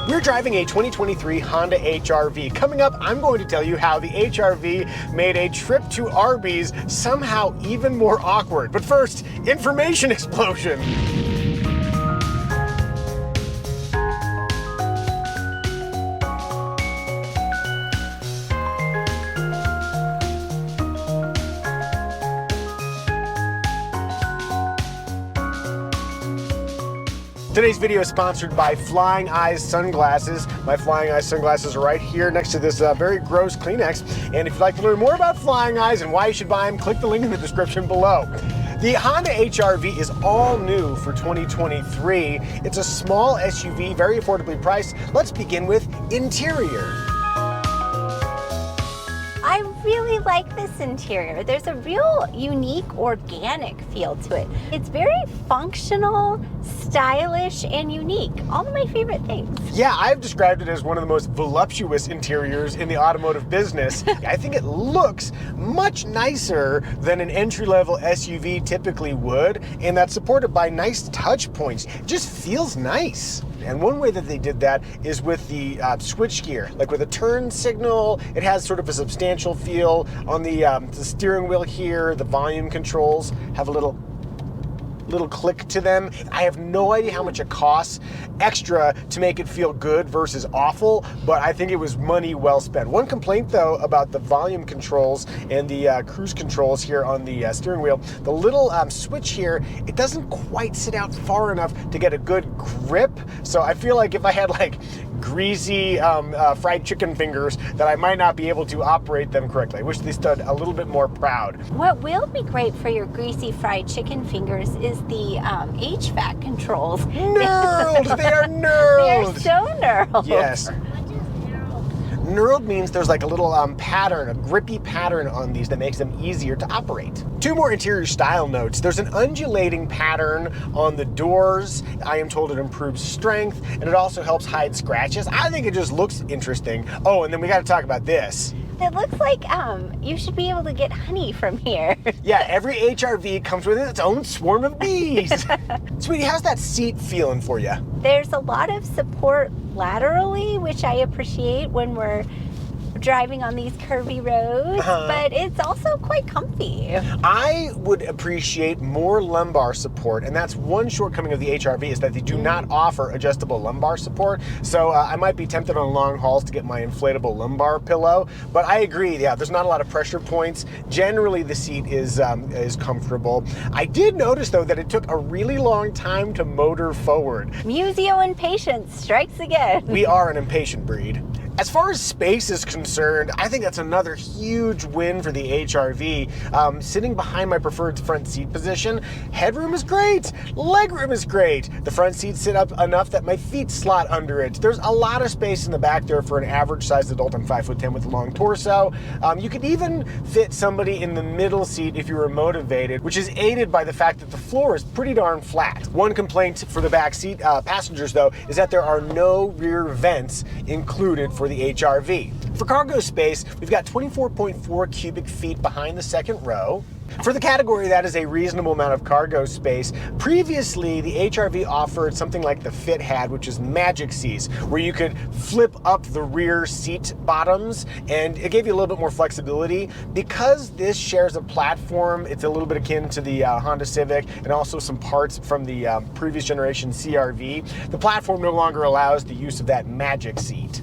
We're driving a 2023 Honda HR-V. Coming up, I'm going to tell you how the HR-V made a trip to Arby's somehow even more awkward. But first, information explosion. Today's video is sponsored by Flying Eyes Sunglasses. My Flying Eyes sunglasses are right here next to this very gross Kleenex. And if you'd like to learn more about Flying Eyes and why you should buy them, click the link in the description below. The Honda HR-V is all new for 2023. It's a small SUV, very affordably priced. Let's begin with interior. I really like this interior. There's a real unique organic feel to it. It's very functional, stylish, and unique. All of my favorite things. Yeah, I've described it as one of the most voluptuous interiors in the automotive business. I think it looks much nicer than an entry-level SUV typically would, and that's supported by nice touch points. It just feels nice. And one way that they did that is with the switchgear, like with a turn signal. It has sort of a substantial feel on the steering wheel here. The volume controls have a little click to them. I have no idea how much it costs extra to make it feel good versus awful, but I think it was money well spent. One complaint though about the volume controls and the cruise controls here on the steering wheel, the little switch here, it doesn't quite sit out far enough to get a good grip. So I feel like if I had like greasy fried chicken fingers that I might not be able to operate them correctly. I wish they stood a little bit more proud. What will be great for your greasy fried chicken fingers is the HVAC controls. Knurled! They are knurled! They're so knurled. Yes. Knurled means there's like a little pattern, a grippy pattern on these that makes them easier to operate. Two more interior style notes. There's an undulating pattern on the doors. I am told it improves strength, and it also helps hide scratches. I think it just looks interesting. Oh, and then we got to talk about this. It looks like you should be able to get honey from here. Yeah, every HR-V comes with its own swarm of bees. Sweetie, how's that seat feeling for you? There's a lot of support laterally, which I appreciate when we're driving on these curvy roads, but it's also quite comfy. I would appreciate more lumbar support, and that's one shortcoming of the HR-V is that they do not offer adjustable lumbar support. So I might be tempted on long hauls to get my inflatable lumbar pillow, but I agree, yeah, there's not a lot of pressure points. Generally, the seat is comfortable. I did notice though that it took a really long time to motor forward. Muzio impatience strikes again. We are an impatient breed. As far as space is concerned, I think that's another huge win for the HR-V. Sitting behind my preferred front seat position, headroom is great, legroom is great. The front seats sit up enough that my feet slot under it. There's a lot of space in the back there for an average-sized adult. I'm 5'10" with a long torso. You could even fit somebody in the middle seat if you were motivated, which is aided by the fact that the floor is pretty darn flat. One complaint for the back seat passengers, though, is that there are no rear vents included for the HR-V. For cargo space, we've got 24.4 cubic feet behind the second row. For the category, that is a reasonable amount of cargo space. Previously, the HR-V offered something like the Fit had, which is magic seats, where you could flip up the rear seat bottoms, and it gave you a little bit more flexibility. Because this shares a platform, it's a little bit akin to the Honda Civic, and also some parts from the previous generation CR-V. The platform no longer allows the use of that magic seat.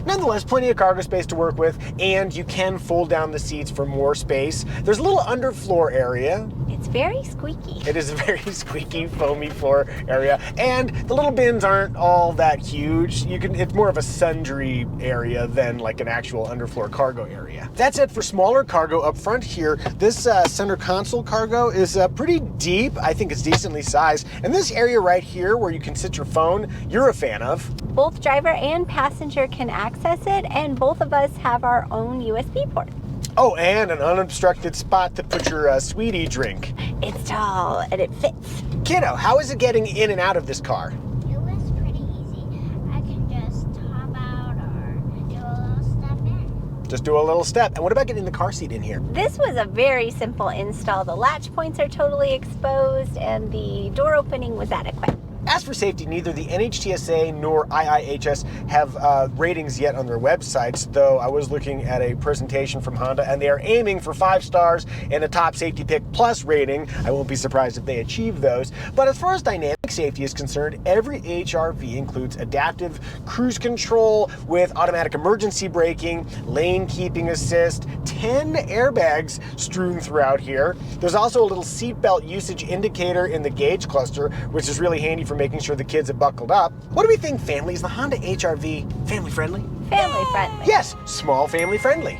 Nonetheless, plenty of cargo space to work with, and you can fold down the seats for more space. There's a little underfloor area. It's very squeaky. It is a very squeaky, foamy floor area, and the little bins aren't all that huge. It's more of a sundry area than like an actual underfloor cargo area. That's it for smaller cargo up front here. This center console cargo is pretty deep. I think it's decently sized. And this area right here where you can sit your phone, you're a fan of. Both driver and passenger can access it, and both of us have our own USB port. Oh, and an unobstructed spot to put your sweetie drink. It's tall and it fits. Kiddo, how is it getting in and out of this car? It was pretty easy. I can just hop out or do a little step in. Just do a little step. And what about getting the car seat in here? This was a very simple install. The latch points are totally exposed and the door opening was adequate. As for safety, neither the NHTSA nor IIHS have ratings yet on their websites, though I was looking at a presentation from Honda and they are aiming for 5 stars and a top safety pick plus rating. I won't be surprised if they achieve those. But as far as dynamic safety is concerned, every HRV includes adaptive cruise control with automatic emergency braking, lane keeping assist, 10 airbags strewn throughout here. There's also a little seatbelt usage indicator in the gauge cluster, which is really handy for making sure the kids have buckled up. What do we think, family? Is the Honda HRV family friendly? Family friendly. Yes, small family friendly.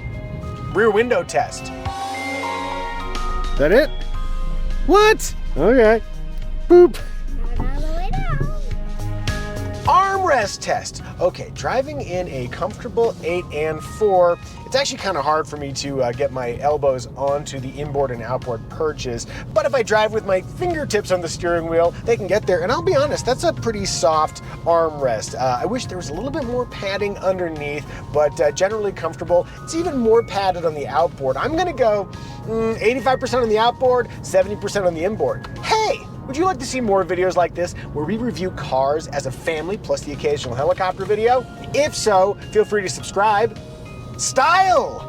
Rear window test. That it? What? Okay. Boop. Not all the way down. Armrest test. Okay, driving in a comfortable 8 and 4, it's actually kind of hard for me to get my elbows onto the inboard and outboard perches, but if I drive with my fingertips on the steering wheel, they can get there, and I'll be honest, that's a pretty soft armrest. I wish there was a little bit more padding underneath, but generally comfortable. It's even more padded on the outboard. I'm gonna go 85% on the outboard, 70% on the inboard. Hey! Would you like to see more videos like this where we review cars as a family plus the occasional helicopter video? If so, feel free to subscribe. Style!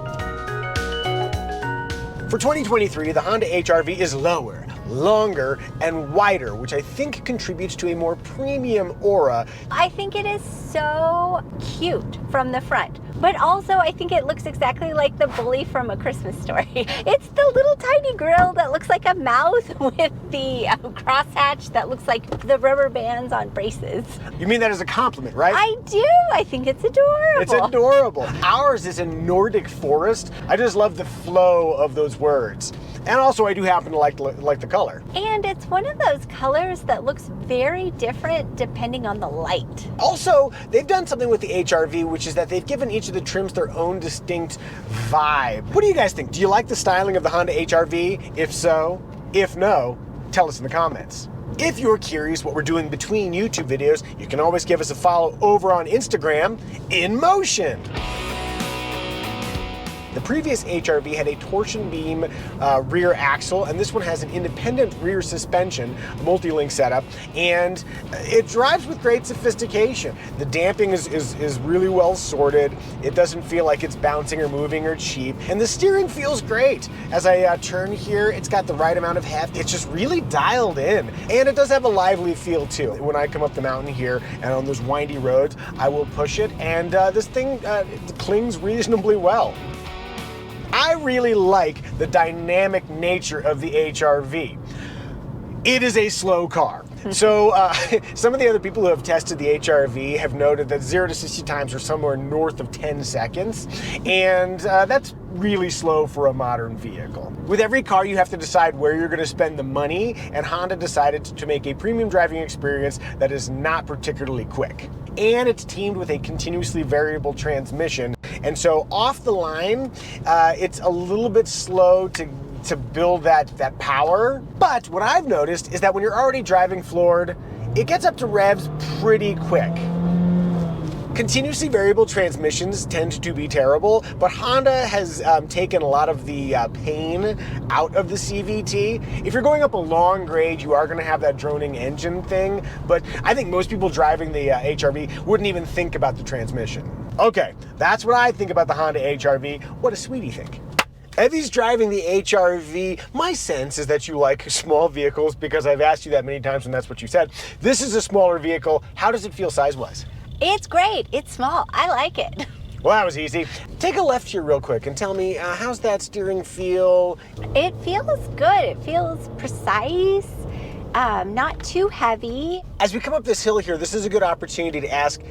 For 2023, the Honda HRV is lower, longer, and wider, which I think contributes to a more premium aura. I think it is so cute from the front, but also I think it looks exactly like the bully from A Christmas Story. It's the little tiny grill that looks like a mouth with the crosshatch that looks like the rubber bands on braces. You mean that as a compliment, right? I do. I think it's adorable. It's adorable. Ours is in Nordic forest. I just love the flow of those words. And also I do happen to like the color. And it's one of those colors that looks very different depending on the light. Also, they've done something with the HRV, which is that they've given each of the trims their own distinct vibe. What do you guys think? Do you like the styling of the Honda HRV? If so, if no, tell us in the comments. If you're curious what we're doing between YouTube videos, you can always give us a follow over on Instagram, In Motion. The previous HRV had a torsion beam rear axle, and this one has an independent rear suspension, a multi-link setup, and it drives with great sophistication. The damping is really well sorted. It doesn't feel like it's bouncing or moving or cheap, and the steering feels great. As I turn here, it's got the right amount of heft. It's just really dialed in, and it does have a lively feel too. When I come up the mountain here and on those windy roads, I will push it, and this thing clings reasonably well. I really like the dynamic nature of the HRV. It is a slow car. So some of the other people who have tested the HRV have noted that 0 to 60 times are somewhere north of 10 seconds. And that's really slow for a modern vehicle. With every car, you have to decide where you're going to spend the money, and Honda decided to make a premium driving experience that is not particularly quick. And it's teamed with a continuously variable transmission. And so off the line, it's a little bit slow to build that power. But what I've noticed is that when you're already driving floored, it gets up to revs pretty quick. Continuously variable transmissions tend to be terrible, but Honda has taken a lot of the pain out of the CVT. If you're going up a long grade, you are going to have that droning engine thing, but I think most people driving the HRV wouldn't even think about the transmission. Okay, that's what I think about the Honda HRV. What does Sweetie think? Evie's driving the HRV. My sense is that you like small vehicles because I've asked you that many times and that's what you said. This is a smaller vehicle. How does it feel size-wise? It's great. It's small. I like it. Well, that was easy. Take a left here real quick and tell me, how's that steering feel? It feels good. It feels precise, not too heavy. As we come up this hill here, this is a good opportunity to ask,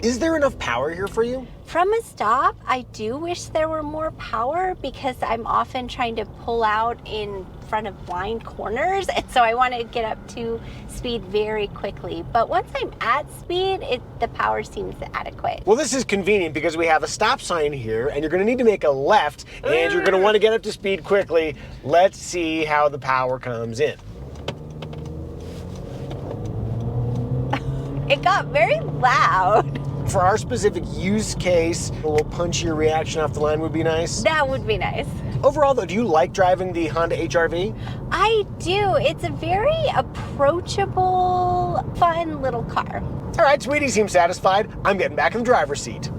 is there enough power here for you? From a stop, I do wish there were more power because I'm often trying to pull out in front of blind corners, and so I want to get up to speed very quickly. But once I'm at speed, the power seems adequate. Well, this is convenient because we have a stop sign here, and you're going to need to make a left, and you're going to want to get up to speed quickly. Let's see how the power comes in. It got very loud. For our specific use case, a little punchier reaction off the line would be nice. That would be nice. Overall, though, do you like driving the Honda HRV? I do. It's a very approachable, fun little car. All right, Sweetie seems satisfied. I'm getting back in the driver's seat.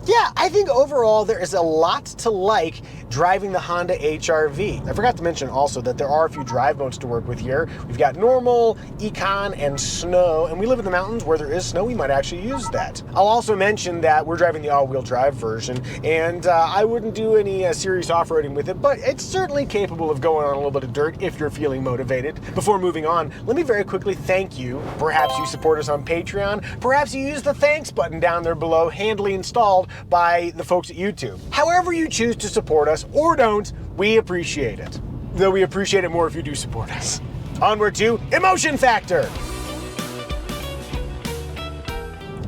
Yeah, I think overall there is a lot to like driving the Honda HR-V. I forgot to mention also that there are a few drive modes to work with here. We've got normal, econ, and snow, and we live in the mountains where there is snow. We might actually use that. I'll also mention that we're driving the all-wheel drive version, and I wouldn't do any serious off-roading with it, but it's certainly capable of going on a little bit of dirt if you're feeling motivated. Before moving on, let me very quickly thank you. Perhaps you support us on Patreon. Perhaps you use the thanks button down there below, handily installed by the folks at YouTube. However you choose to support us or don't, we appreciate it. Though we appreciate it more if you do support us. Onward to Emotion Factor.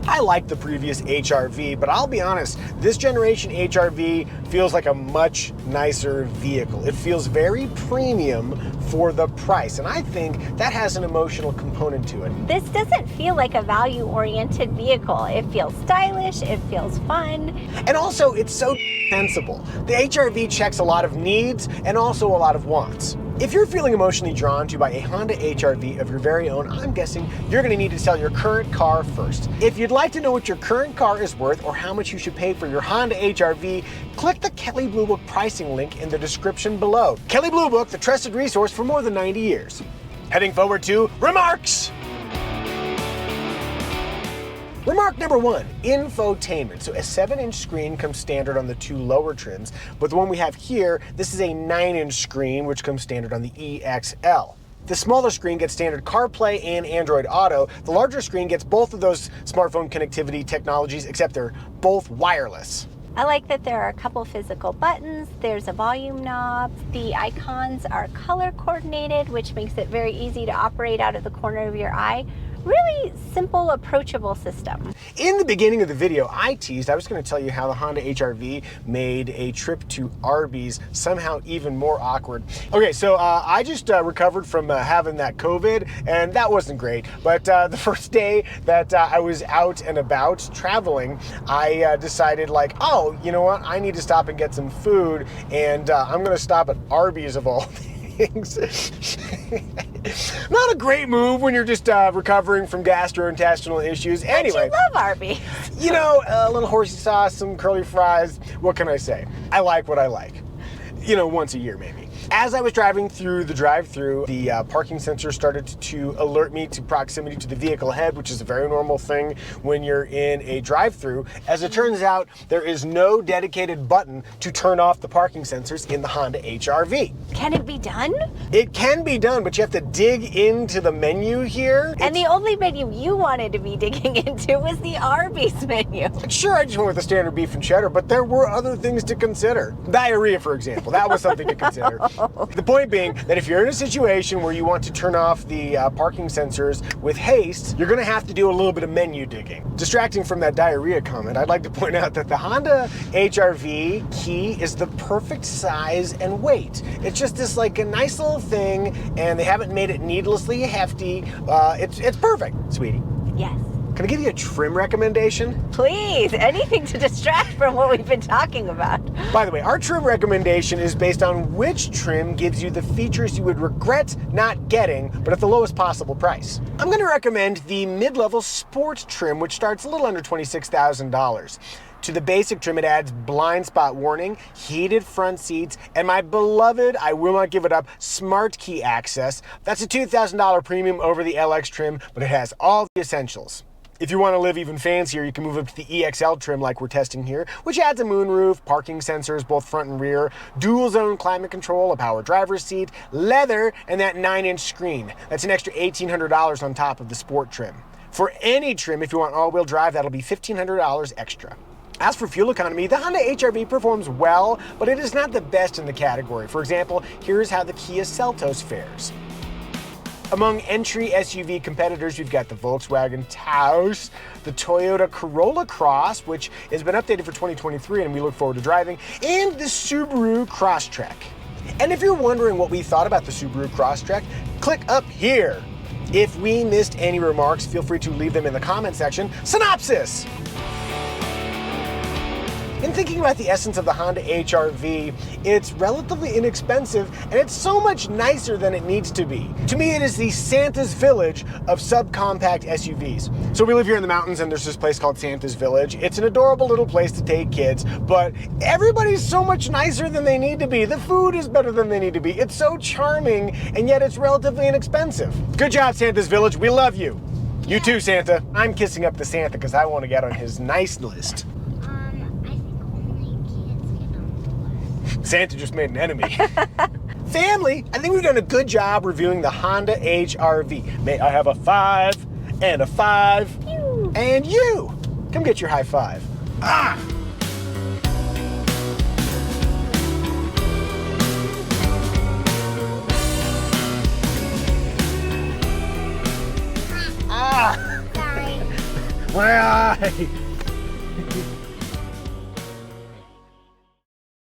I like the previous HR-V, but I'll be honest, this generation HR-V feels like a much nicer vehicle. It feels very premium for the price, and I think that has an emotional component to it. This doesn't feel like a value-oriented vehicle. It feels stylish, it feels fun. And also, it's so sensible. The HR-V checks a lot of needs and also a lot of wants. If you're feeling emotionally drawn to buy a Honda HR-V of your very own, I'm guessing you're going to need to sell your current car first. If you'd like to know what your current car is worth or how much you should pay for your Honda HR-V, click the Kelley Blue Book pricing link in the description below. Kelley Blue Book, the trusted resource for more than 90 years. Heading forward to Remarks. Remark number 1, infotainment. So a 7-inch screen comes standard on the 2 lower trims, but the one we have here, this is a 9-inch screen, which comes standard on the EXL. The smaller screen gets standard CarPlay and Android Auto. The larger screen gets both of those smartphone connectivity technologies, except they're both wireless. I like that there are a couple physical buttons, there's a volume knob, the icons are color coordinated, which makes it very easy to operate out of the corner of your eye. Really simple, approachable system. In the beginning of the video, I teased I was going to tell you how the Honda HR-V made a trip to Arby's somehow even more awkward. Okay, so I just recovered from having that COVID, and that wasn't great. But the first day that I was out and about traveling, I decided like, oh, you know what? I need to stop and get some food, and I'm going to stop at Arby's of all things. Not a great move when you're just recovering from gastrointestinal issues. Anyway, But you love Arby's. You know, a little horsey sauce, some curly fries. What can I say? I like what I like. You know, once a year maybe. As I was driving through the drive-thru, the parking sensor started to alert me to proximity to the vehicle ahead, which is a very normal thing when you're in a drive-thru. As it turns out, there is no dedicated button to turn off the parking sensors in the Honda HR-V. Can it be done? It can be done, but you have to dig into the menu here. And the only menu you wanted to be digging into was the Arby's menu. Sure, I just went with the standard beef and cheddar, but there were other things to consider. Diarrhea, for example, that was something to consider. The point being that if you're in a situation where you want to turn off the parking sensors with haste, you're gonna have to do a little bit of menu digging. Distracting from that diarrhea comment, I'd like to point out that the Honda HR-V key is the perfect size and weight. It's just this like a nice little thing, and they haven't made it needlessly hefty. It's perfect, sweetie. Yes. Can I give you a trim recommendation? Please, anything to distract from what we've been talking about. By the way, our trim recommendation is based on which trim gives you the features you would regret not getting, but at the lowest possible price. I'm going to recommend the mid-level sport trim, which starts a little under $26,000. To the basic trim, it adds blind spot warning, heated front seats, and my beloved, I will not give it up, smart key access. That's a $2,000 premium over the LX trim, but it has all the essentials. If you want to live even fancier, you can move up to the EXL trim like we're testing here, which adds a moonroof, parking sensors, both front and rear, dual zone climate control, a power driver's seat, leather, and that 9-inch screen. That's an extra $1,800 on top of the sport trim. For any trim, if you want all-wheel drive, that'll be $1,500 extra. As for fuel economy, the Honda HR-V performs well, but it is not the best in the category. For example, here's how the Kia Seltos fares. Among entry SUV competitors, we've got the Volkswagen Taos, the Toyota Corolla Cross, which has been updated for 2023 and we look forward to driving, and the Subaru Crosstrek. And if you're wondering what we thought about the Subaru Crosstrek, click up here. If we missed any remarks, feel free to leave them in the comment section. Synopsis! In thinking about the essence of the Honda HR-V, it's relatively inexpensive and it's so much nicer than it needs to be. To me, it is the Santa's Village of subcompact SUVs. So we live here in the mountains and there's this place called Santa's Village. It's an adorable little place to take kids, but everybody's so much nicer than they need to be. The food is better than they need to be. It's so charming and yet it's relatively inexpensive. Good job, Santa's Village. We love you. You too, Santa. I'm kissing up to Santa because I want to get on his nice list. I think only kids get on the list. Santa just made an enemy. Family, I think we've done a good job reviewing the Honda HR-V. May I have a 5 and a 5? Pew. And you! Come get your high five. Ah! Ah! Sorry. My eye!